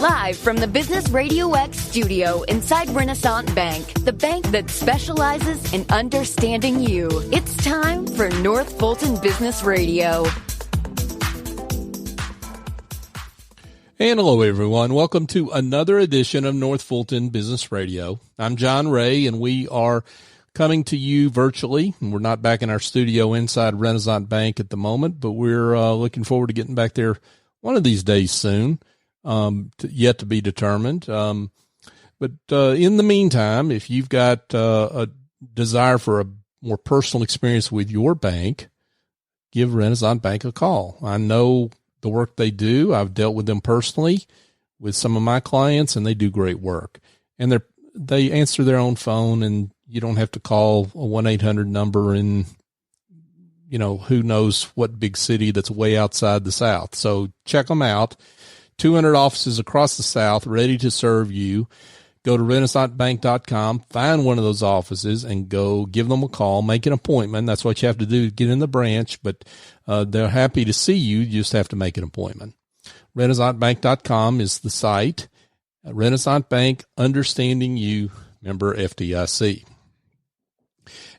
Live from the Business Radio X studio inside Renaissance Bank, the bank that specializes in understanding you. It's time for North Fulton Business Radio. And hello, everyone. Welcome to another edition of North Fulton Business Radio. I'm John Ray, and we are coming to you virtually. We're not back in our studio inside Renaissance Bank at the moment, but we're looking forward to getting back there one of these days soon, yet to be determined. But in the meantime, if you've got a desire for a more personal experience with your bank, give Renaissance Bank a call. I know the work they do. I've dealt with them personally with some of my clients, and they do great work. And they answer their own phone, and you don't have to call a 1-800 number in, who knows what big city that's way outside the South. So check them out. 200 offices across the South ready to serve you. Go to renaissancebank.com, find one of those offices, and go give them a call, make an appointment. That's what you have to do to get in the branch, but they're happy to see you. You just have to make an appointment. renaissancebank.com is the site. Renaissance Bank, understanding you, member FDIC.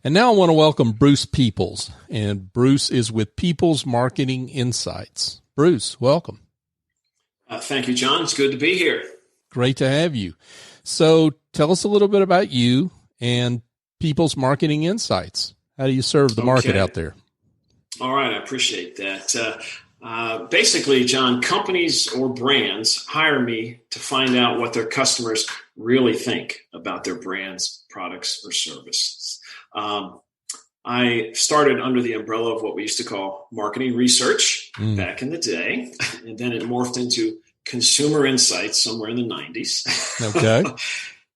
And now I want to welcome Bruce Peoples, and Bruce is with Peoples Marketing Insights. Bruce, welcome. Thank you, John. It's good to be here. Great to have you. So tell us a little bit about you and People's Marketing Insights. How do you serve the market out there? All right. I appreciate that. Basically, John, companies or brands hire me to find out what their customers really think about their brands, products, or services. I started under the umbrella of what we used to call marketing research back in the day, and then it morphed into consumer insights somewhere in the 90s. Okay.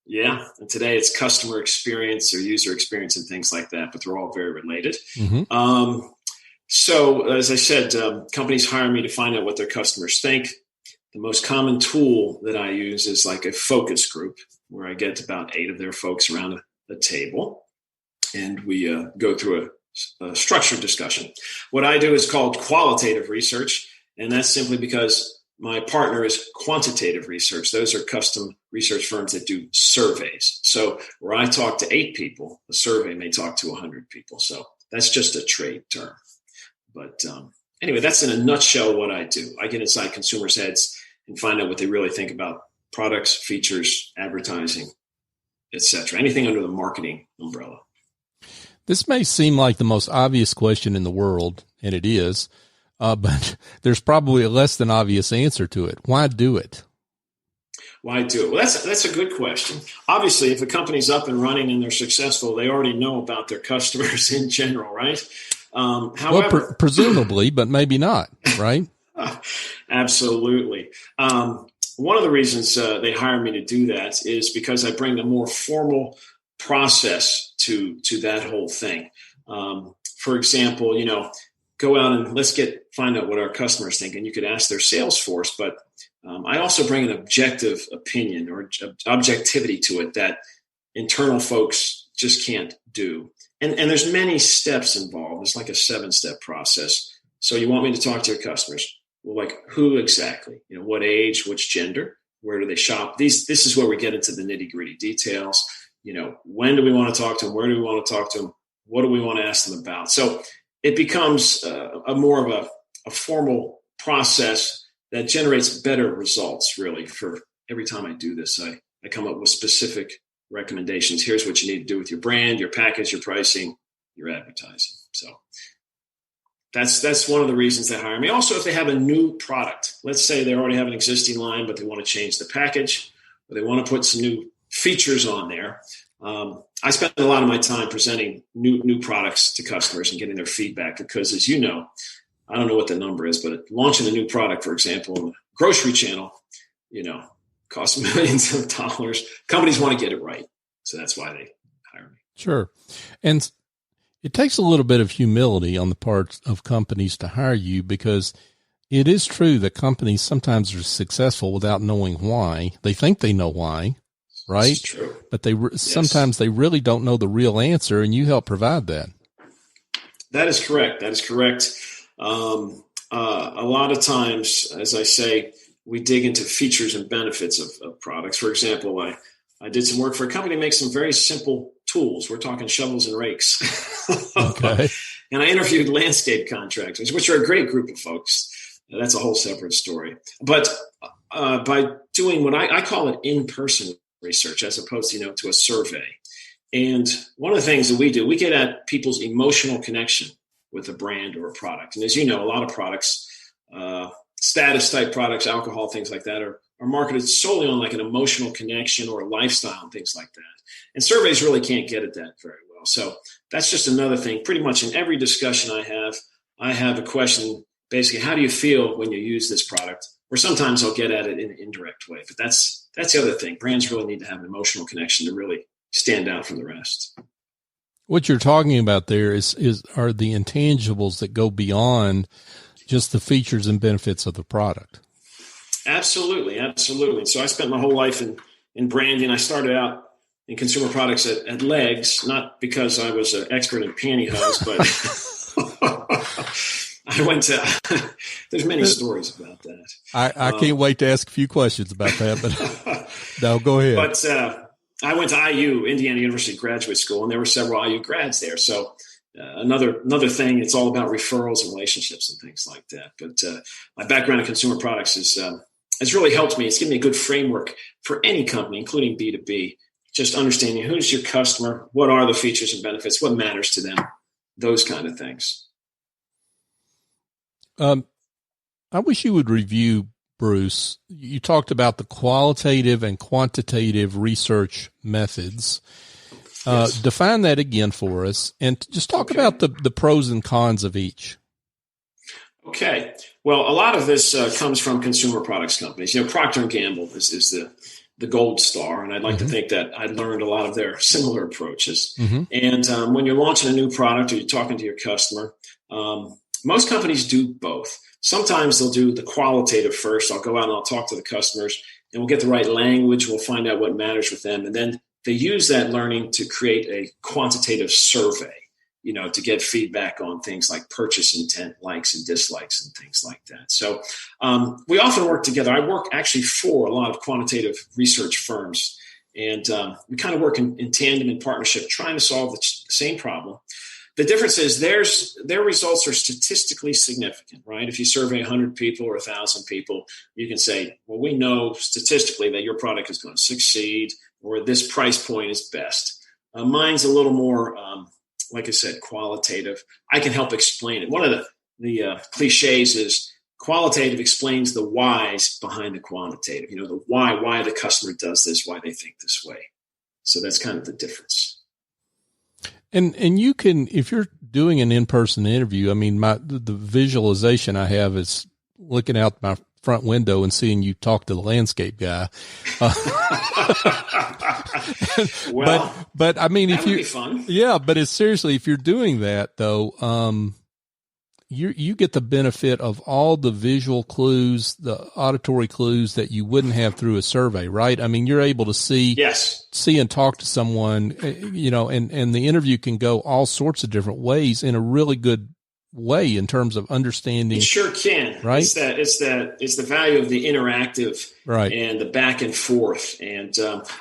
Yeah. And today it's customer experience or user experience and things like that, but they're all very related. Mm-hmm. So as I said, companies hire me to find out what their customers think. The most common tool that I use is like a focus group where I get about 8 of their folks around a table, and we go through a structured discussion. What I do is called qualitative research, and that's simply because my partner is quantitative research. Those are custom research firms that do surveys. So where I talk to 8 people, a survey may talk to 100 people. So that's just a trade term. But anyway, that's in a nutshell what I do. I get inside consumers' heads and find out what they really think about products, features, advertising, etc. Anything under the marketing umbrella. This may seem like the most obvious question in the world, and it is. But there's probably a less than obvious answer to it. Why do it? Why do it? Well, that's a good question. Obviously, if a company's up and running and they're successful, they already know about their customers in general, right? However, presumably, but maybe not, right? Absolutely. One of the reasons they hire me to do that is because I bring a more formal process to that whole thing. For example, go out and find out what our customers think. And you could ask their sales force, but I also bring an objective opinion or objectivity to it that internal folks just can't do. And there's many steps involved. It's like a 7-step process. So you want me to talk to your customers. Well, like who exactly? What age, which gender, where do they shop? This is where we get into the nitty-gritty details. When do we want to talk to them? Where do we want to talk to them? What do we want to ask them about? So it becomes a more of a formal process that generates better results, really. For every time I do this, I come up with specific recommendations. Here's what you need to do with your brand, your package, your pricing, your advertising. So that's one of the reasons they hire me. Also, if they have a new product, let's say they already have an existing line, but they want to change the package, or they want to put some new features on there. I spend a lot of my time presenting new products to customers and getting their feedback because, as you know, I don't know what the number is, but launching a new product, for example, in the grocery channel, costs millions of dollars. Companies want to get it right. So that's why they hire me. Sure. And it takes a little bit of humility on the part of companies to hire you, because it is true that companies sometimes are successful without knowing why. They think they know why, right? It's true. But sometimes they really don't know the real answer, and you help provide that. That is correct. A lot of times, as I say, we dig into features and benefits of products. For example, I did some work for a company that makes some very simple tools. We're talking shovels and rakes. Okay. And I interviewed landscape contractors, which are a great group of folks. That's a whole separate story. But by doing what I call it in-person research, as opposed to a survey. And one of the things that we do, we get at people's emotional connection with a brand or a product. And as you know, a lot of products, status type products, alcohol, things like that are marketed solely on like an emotional connection or a lifestyle and things like that. And surveys really can't get at that very well. So that's just another thing. Pretty much in every discussion I have a question, basically, how do you feel when you use this product? Or sometimes I'll get at it in an indirect way. But that's the other thing. Brands really need to have an emotional connection to really stand out from the rest. What you're talking about there are the intangibles that go beyond just the features and benefits of the product. Absolutely. So I spent my whole life in branding. I started out in consumer products at Legs, not because I was an expert in pantyhose, but I went to, there's many stories about that. I can't wait to ask a few questions about that, but no, go ahead. But I went to IU, Indiana University Graduate School, and there were several IU grads there. So another thing, it's all about referrals and relationships and things like that. But my background in consumer products has really helped me. It's given me a good framework for any company, including B2B, just understanding who's your customer, what are the features and benefits, what matters to them, those kind of things. I wish you would review, Bruce. You talked about the qualitative and quantitative research methods. Yes. Define that again for us and just talk about the pros and cons of each. Okay. Well, a lot of this comes from consumer products companies. Procter & Gamble is the gold star, and I'd like to think that I learned a lot of their similar approaches. And when you're launching a new product or you're talking to your customer, most companies do both. Sometimes they'll do the qualitative first. I'll go out and I'll talk to the customers, and we'll get the right language. We'll find out what matters with them. And then they use that learning to create a quantitative survey, to get feedback on things like purchase intent, likes and dislikes and things like that. So we often work together. I work actually for a lot of quantitative research firms, and we kind of work in tandem, in partnership, trying to solve the same problem. The difference is their results are statistically significant, right? If you survey 100 people or 1,000 people, you can say, well, we know statistically that your product is going to succeed, or this price point is best. Mine's a little more, like I said, qualitative. I can help explain it. One of the cliches is qualitative explains the whys behind the quantitative, the why the customer does this, why they think this way. So that's kind of the difference. And you can, if you're doing an in-person interview, I mean, the visualization I have is looking out my front window and seeing you talk to the landscape guy. Well, but I mean, that would be fun. Yeah, but it's seriously, if you're doing that though, you get the benefit of all the visual clues, the auditory clues that you wouldn't have through a survey, right? I mean, you're able to see and talk to someone, and the interview can go all sorts of different ways in a really good way in terms of understanding. It sure can. Right. It's the value of the interactive and the back and forth. And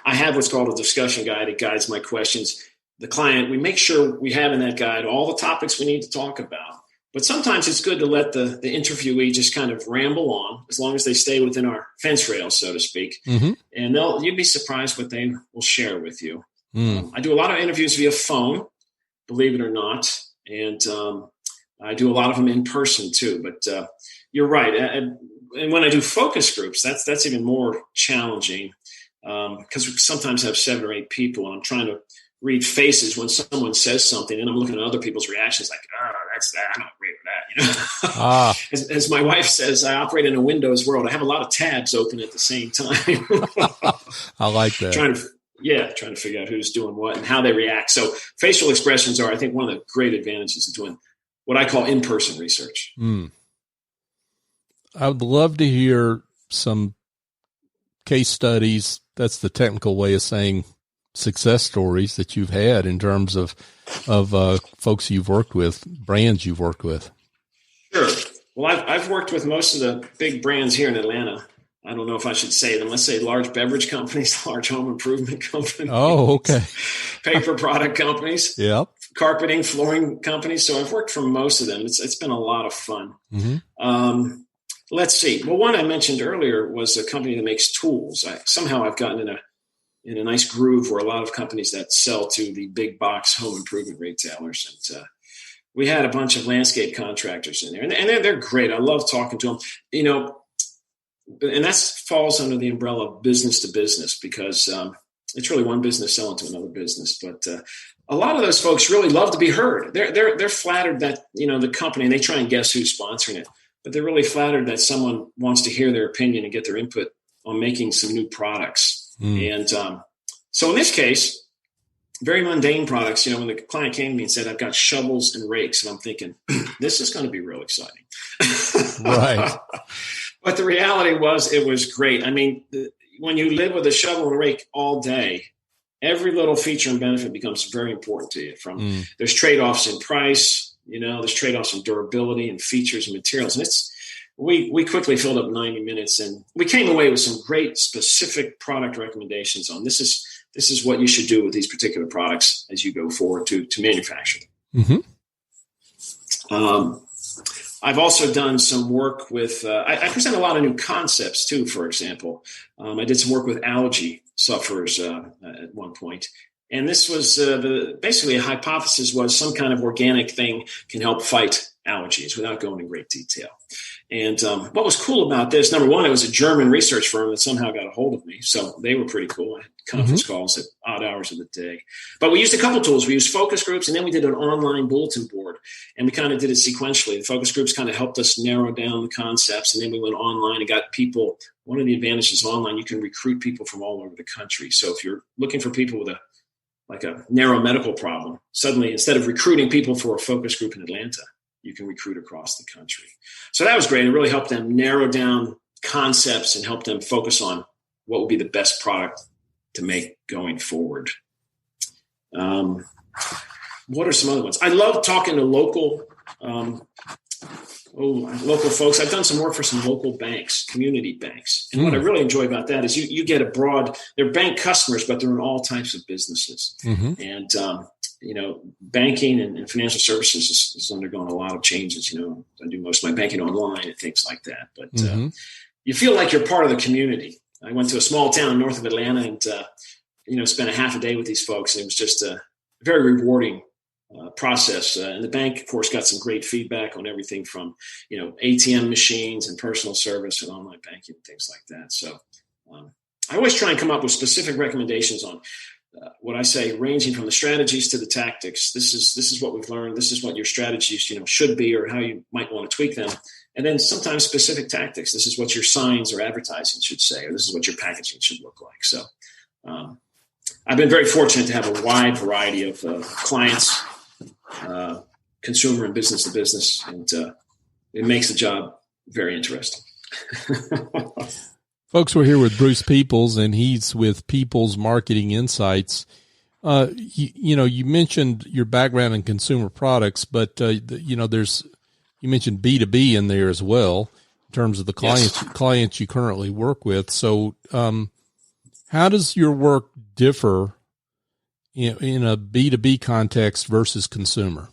I have what's called a discussion guide. It guides my questions. The client, we make sure we have in that guide all the topics we need to talk about. But sometimes it's good to let the interviewee just kind of ramble on, as long as they stay within our fence rails, so to speak. And you'd be surprised what they will share with you. I do a lot of interviews via phone, believe it or not. And I do a lot of them in person too. But you're right. And when I do focus groups, that's even more challenging because we sometimes have 7 or 8 people, and I'm trying to read faces when someone says something, and I'm looking at other people's reactions like, that's that. I don't agree with that. As my wife says, I operate in a Windows world. I have a lot of tabs open at the same time. I like that. Trying to figure out who's doing what and how they react. So facial expressions are, I think, one of the great advantages of doing what I call in-person research. I would love to hear some case studies. That's the technical way of saying success stories that you've had in terms of folks you've worked with, brands you've worked with. Sure. Well, I've worked with most of the big brands here in Atlanta. I don't know if I should say them. Let's say large beverage companies, large home improvement companies. Oh, okay. Paper product companies. Yep. Carpeting, flooring companies. So I've worked for most of them. It's been a lot of fun. Mm-hmm. Let's see. Well, one I mentioned earlier was a company that makes tools. I've gotten in a nice groove where a lot of companies that sell to the big box home improvement retailers. And we had a bunch of landscape contractors in there, and they're great. I love talking to them. You know, and that falls under the umbrella of business to business, because it's really one business selling to another business. But a lot of those folks really love to be heard. They're flattered that, you know, the company, and they try and guess who's sponsoring it, but they're really flattered that someone wants to hear their opinion and get their input on making some new products. And so in this case, very mundane products. You know, when the client came to me and said, "I've got shovels and rakes," and I'm thinking, this is going to be real exciting. Right. But the reality was, it was great. I mean, when you live with a shovel and rake all day, every little feature and benefit becomes very important to you. There's trade-offs in price, you know, there's trade-offs in durability and features and materials. And we quickly filled up 90 minutes, and we came away with some great specific product recommendations on this is what you should do with these particular products as you go forward to manufacture them. Mm-hmm. I've also done some work with, I present a lot of new concepts too. For example, I did some work with algae sufferers at one point. And this was basically a hypothesis was some kind of organic thing can help fight allergies without going in great detail. And what was cool about this, number one, it was a German research firm that somehow got a hold of me. So they were pretty cool. I had conference calls at odd hours of the day. But we used a couple tools. We used focus groups, and then we did an online bulletin board. And we kind of did it sequentially. The focus groups kind of helped us narrow down the concepts. And then we went online and got people. One of the advantages of online, you can recruit people from all over the country. So if you're looking for people with a narrow medical problem, suddenly instead of recruiting people for a focus group in Atlanta, you can recruit across the country. So that was great. It really helped them narrow down concepts and help them focus on what would be the best product to make going forward. What are some other ones? I love talking to local folks. I've done some work for some local banks, community banks. And what I really enjoy about that is you get a broad, they're bank customers, but they're in all types of businesses. Mm-hmm. And, you know, banking and financial services is undergoing a lot of changes. You know, I do most of my banking online and things like that. But you feel like you're part of the community. I went to a small town north of Atlanta and, you know, spent a half a day with these folks. And it was just a very rewarding process. And the bank, of course, got some great feedback on everything from, you know, ATM machines and personal service and online banking and things like that. So I always try and come up with specific recommendations on what I say, ranging from the strategies to the tactics. This is what we've learned. This is what your strategies, you know, should be, or how you might want to tweak them. And then sometimes specific tactics. This is what your signs or advertising should say, or this is what your packaging should look like. So I've been very fortunate to have a wide variety of clients, consumer and business to business, and it makes the job very interesting. Folks, we're here with Bruce Peoples, and he's with Peoples Marketing Insights. You mentioned your background in consumer products, but you mentioned B2B in there as well in terms of the clients you currently work with. So, how does your work differ in a B2B context versus consumer?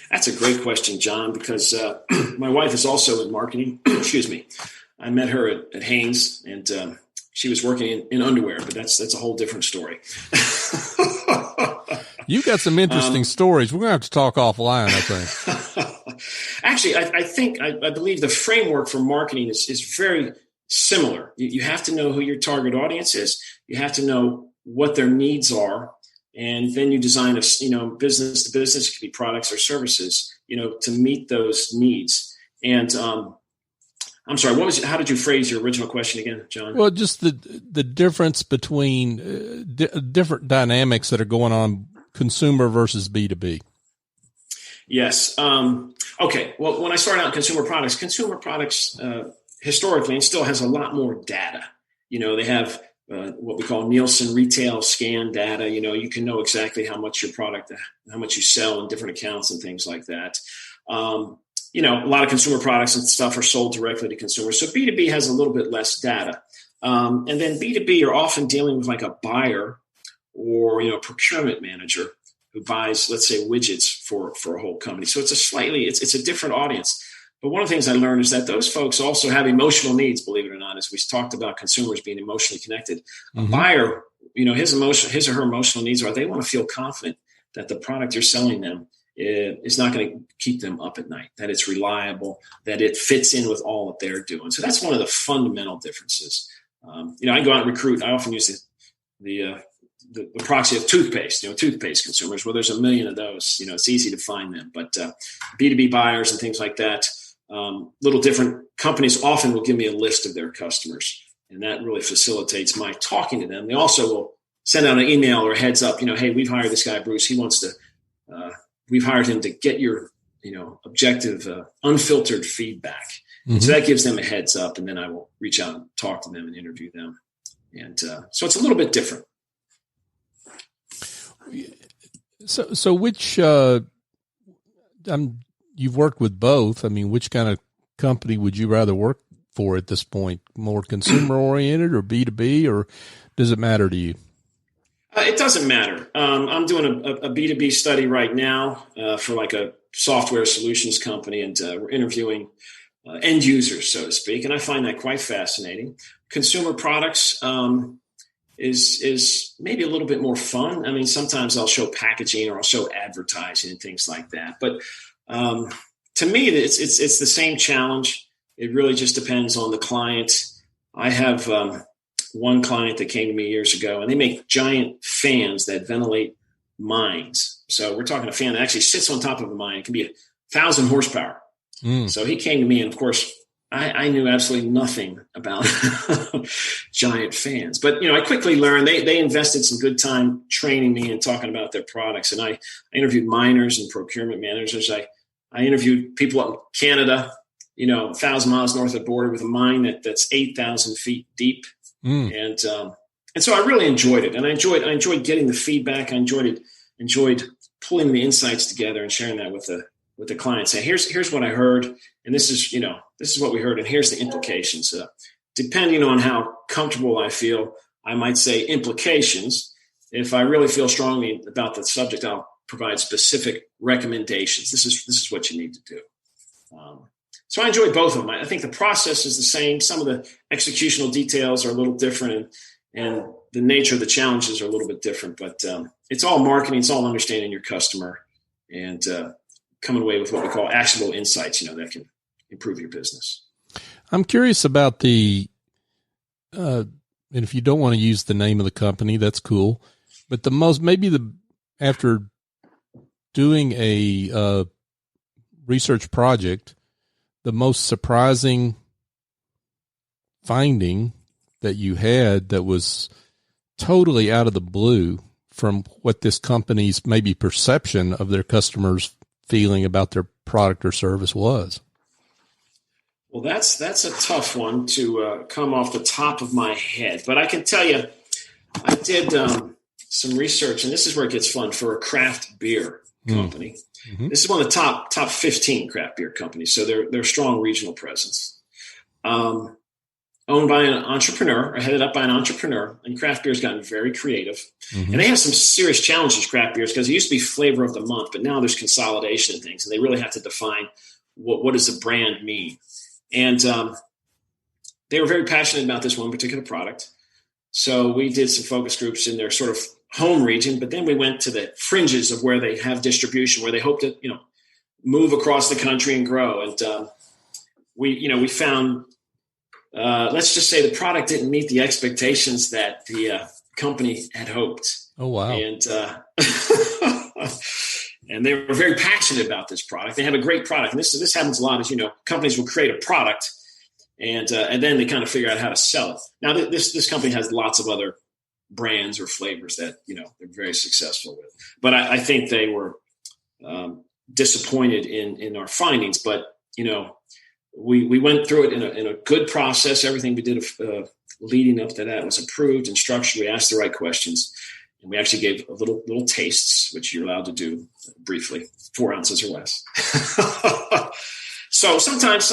That's a great question, John, because my wife is also in marketing. Excuse me. I met her at Hanes, and she was working in underwear, but that's a whole different story. You've got some interesting stories. We're going to have to talk offline, I think. Actually, I believe the framework for marketing is very similar. You have to know who your target audience is. You have to know what their needs are. And then you design business to business, it could be products or services, to meet those needs. And I'm sorry, how did you phrase your original question again, John? Well, just the difference between different dynamics that are going on consumer versus B2B. Yes. Okay. Well, when I started out in consumer products historically, and still has a lot more data. They have what we call Nielsen retail scan data. You can know exactly how much your product, how much you sell in different accounts and things like that. a lot of consumer products and stuff are sold directly to consumers. So B2B has a little bit less data. And then B2B, you're often dealing with like a buyer or, procurement manager who buys, let's say, widgets for a whole company. So it's a different audience. But one of the things I learned is that those folks also have emotional needs, believe it or not, as we talked about consumers being emotionally connected. A buyer, his or her emotional needs are they want to feel confident that the product you're selling them is not going to keep them up at night, that it's reliable, that it fits in with all that they're doing. So that's one of the fundamental differences. I go out and recruit. I often use the proxy of toothpaste, toothpaste consumers. Well, there's a million of those. It's easy to find them. But B2B buyers and things like that, little different companies often will give me a list of their customers. And that really facilitates my talking to them. They also will send out an email or a heads up, hey, we've hired this guy, Bruce. He wants to, we've hired him to get your, objective, unfiltered feedback. Mm-hmm. So that gives them a heads up. And then I will reach out and talk to them and interview them. And so it's a little bit different. So which, you've worked with both. I mean, which kind of company would you rather work for at this point? More consumer oriented or B2B, or does it matter to you? It doesn't matter. I'm doing a B2B study right now for like a software solutions company, and we're interviewing end users, so to speak. And I find that quite fascinating. Consumer products is maybe a little bit more fun. I mean, sometimes I'll show packaging or I'll show advertising and things like that. But to me, it's the same challenge. It really just depends on the client. I have one client that came to me years ago, and they make giant fans that ventilate mines. So we're talking a fan that actually sits on top of a mine. It can be 1,000 horsepower. So he came to me, and of course, I knew absolutely nothing about giant fans. But, I quickly learned they invested some good time training me and talking about their products. And I interviewed miners and procurement managers. I interviewed people up in Canada, 1,000 miles north of the border with a mine that's 8,000 feet deep. And so I really enjoyed it. And I enjoyed getting the feedback. I enjoyed pulling the insights together and sharing that with the client, saying, here's what I heard. And this is what we heard. And here's the implications. Depending on how comfortable I feel, I might say implications. If I really feel strongly about the subject, I'll provide specific recommendations. This is what you need to do. So I enjoy both of them. I think the process is the same. Some of the executional details are a little different, and the nature of the challenges are a little bit different. But it's all marketing. It's all understanding your customer and coming away with what we call actionable insights, that can improve your business. I'm curious about and if you don't want to use the name of the company, that's cool. But after doing a research project, the most surprising finding that you had that was totally out of the blue from what this company's maybe perception of their customers' feeling about their product or service was? Well, that's a tough one to come off the top of my head. But I can tell you, I did some research, and this is where it gets fun, for a craft beer company. Mm-hmm. This is one of the top 15 craft beer companies. So they're a strong regional presence. Owned by an entrepreneur, or headed up by an entrepreneur, and craft beer has gotten very creative. Mm-hmm. And they have some serious challenges, craft beers, because it used to be flavor of the month, but now there's consolidation and things, and they really have to define what does a brand mean. And they were very passionate about this one particular product. So we did some focus groups in their sort of home region, but then we went to the fringes of where they have distribution, where they hope to, move across the country and grow. And we found, let's just say the product didn't meet the expectations that the company had hoped. Oh, wow. And and they were very passionate about this product. They have a great product. And this happens a lot, as companies will create a product and then they kind of figure out how to sell it. Now, this company has lots of other brands or flavors that, they're very successful with. But I think they were disappointed in our findings. But, we went through it in a good process. Everything we did leading up to that was approved and structured. We asked the right questions. And we actually gave a little tastes, which you're allowed to do briefly, 4 ounces or less. So sometimes,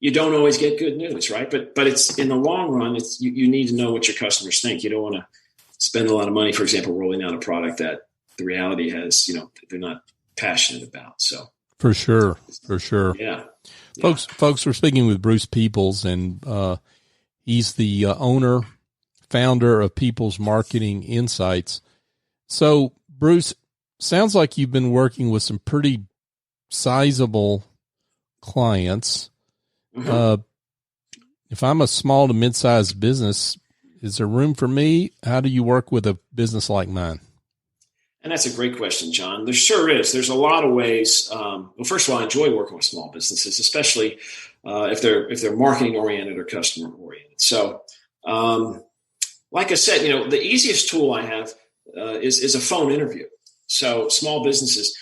you don't always get good news, right? But it's in the long run, you need to know what your customers think. You don't want to spend a lot of money, for example, rolling out a product that the reality has, they're not passionate about. So for sure. Yeah. Folks, we're speaking with Bruce Peoples, and he's the owner, founder of Peoples Marketing Insights. So, Bruce, sounds like you've been working with some pretty sizable clients. Mm-hmm. If I'm a small to mid-sized business, is there room for me? How do you work with a business like mine? And that's a great question, John. There sure is. There's a lot of ways. Well, first of all, I enjoy working with small businesses, especially if they're marketing oriented or customer oriented. So, like I said, the easiest tool I have is a phone interview. So, small businesses.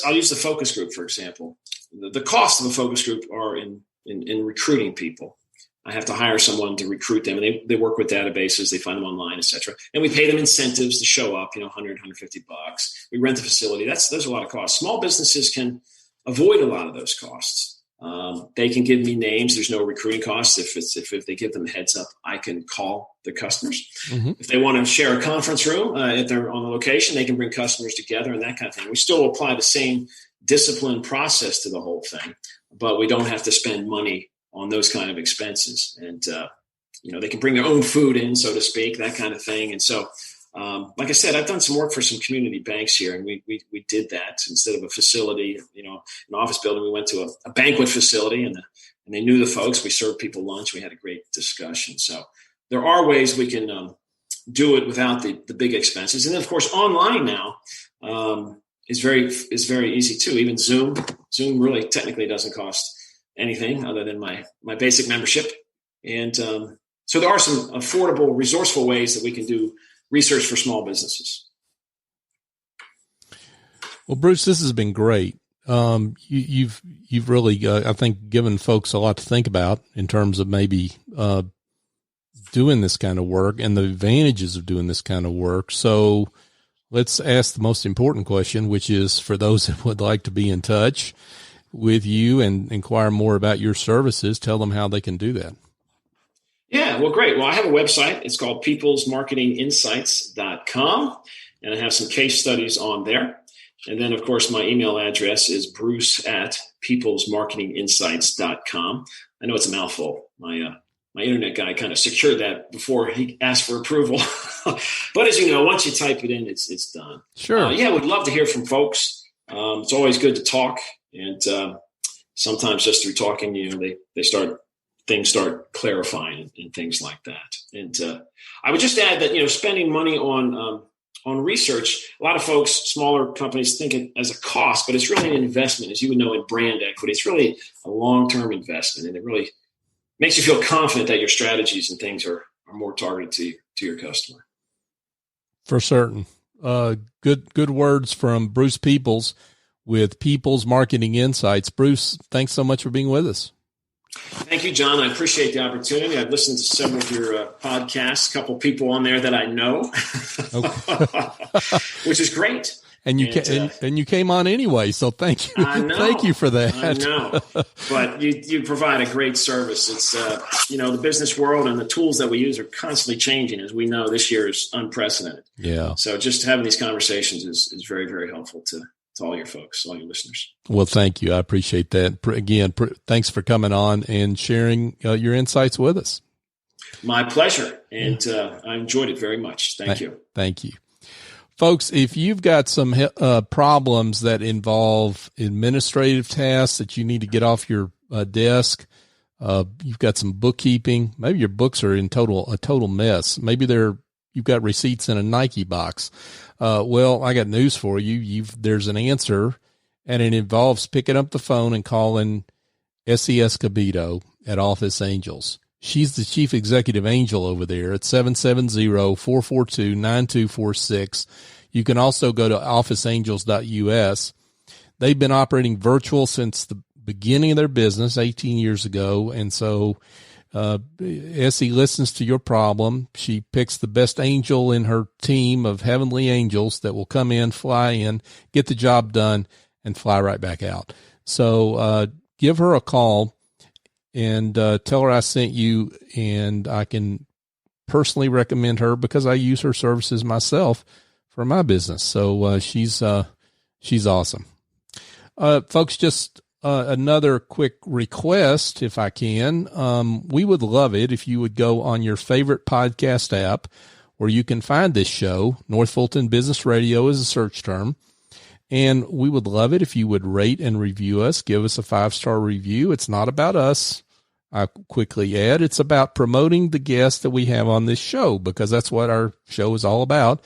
I'll use the focus group for example. The cost of a focus group are in recruiting people. I have to hire someone to recruit them, and they work with databases. They find them online, et cetera. And we pay them incentives to show up, $100, $150. We rent the facility. There's a lot of costs. Small businesses can avoid a lot of those costs. They can give me names. There's no recruiting costs. If they give them a heads up, I can call the customers. Mm-hmm. If they want to share a conference room, if they're on the location, they can bring customers together and that kind of thing. We still apply the same discipline process to the whole thing, but we don't have to spend money on those kind of expenses. And, they can bring their own food in, so to speak, that kind of thing. And so, like I said, I've done some work for some community banks here, and we did that instead of a facility, an office building. We went to a banquet facility, and they knew the folks. We served people lunch. We had a great discussion. So there are ways we can do it without the big expenses. And then, of course, online now is very easy too. Even Zoom really technically doesn't cost anything other than my basic membership. And so there are some affordable, resourceful ways that we can do research for small businesses. Well, Bruce, this has been great. You've really, I think, given folks a lot to think about in terms of maybe doing this kind of work and the advantages of doing this kind of work. So let's ask the most important question, which is for those that would like to be in touch with you and inquire more about your services, tell them how they can do that. Yeah, well, great. Well, I have a website. It's called peoplesmarketinginsights.com, and I have some case studies on there. And then, of course, my email address is bruce@peoplesmarketinginsights.com. I know it's a mouthful. My internet guy kind of secured that before he asked for approval. But as you know, once you type it in, it's done. Sure. We'd love to hear from folks. It's always good to talk. And sometimes just through talking, things start clarifying and things like that. And I would just add that, spending money on research, a lot of folks, smaller companies think it as a cost, but it's really an investment, as you would know, in brand equity. It's really a long-term investment, and it really makes you feel confident that your strategies and things are more targeted to your customer. For certain. Good words from Bruce Peoples with Peoples Marketing Insights. Bruce, thanks so much for being with us. Thank you, John. I appreciate the opportunity. I've listened to several of your podcasts, a couple people on there that I know, which is great. And you came on anyway, so thank you. I know. Thank you for that. I know, but you provide a great service. It's the business world and the tools that we use are constantly changing. As we know, this year is unprecedented. Yeah. So just having these conversations is very, very helpful to all your folks, all your listeners. Well, thank you. I appreciate that. Again, thanks for coming on and sharing your insights with us. My pleasure. And I enjoyed it very much. Thank you. Thank you. Folks, if you've got some problems that involve administrative tasks that you need to get off your desk, you've got some bookkeeping, maybe your books are in a total mess. Maybe you've got receipts in a Nike box. Well, I got news for you. There's an answer, and it involves picking up the phone and calling S.E. Escobedo at Office Angels. She's the chief executive angel over there at 770-442-9246. You can also go to officeangels.us. They've been operating virtual since the beginning of their business 18 years ago. And so Essie listens to your problem. She picks the best angel in her team of heavenly angels that will come in, fly in, get the job done, and fly right back out. So give her a call and tell her I sent you, and I can personally recommend her because I use her services myself for my business. So she's awesome. Folks, just another quick request, if I can. We would love it if you would go on your favorite podcast app where you can find this show. North Fulton Business Radio is a search term. And we would love it if you would rate and review us, give us a 5-star review. It's not about us, I quickly add. It's about promoting the guests that we have on this show, because that's what our show is all about,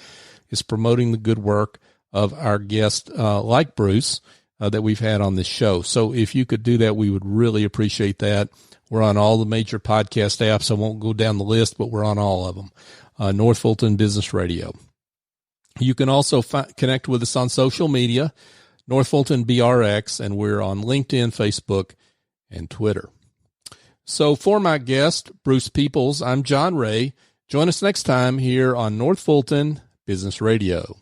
is promoting the good work of our guests like Bruce that we've had on this show. So if you could do that, we would really appreciate that. We're on all the major podcast apps. I won't go down the list, but we're on all of them. North Fulton Business Radio. You can also connect with us on social media, North Fulton BRX, and we're on LinkedIn, Facebook, and Twitter. So for my guest, Bruce Peoples, I'm John Ray. Join us next time here on North Fulton Business Radio.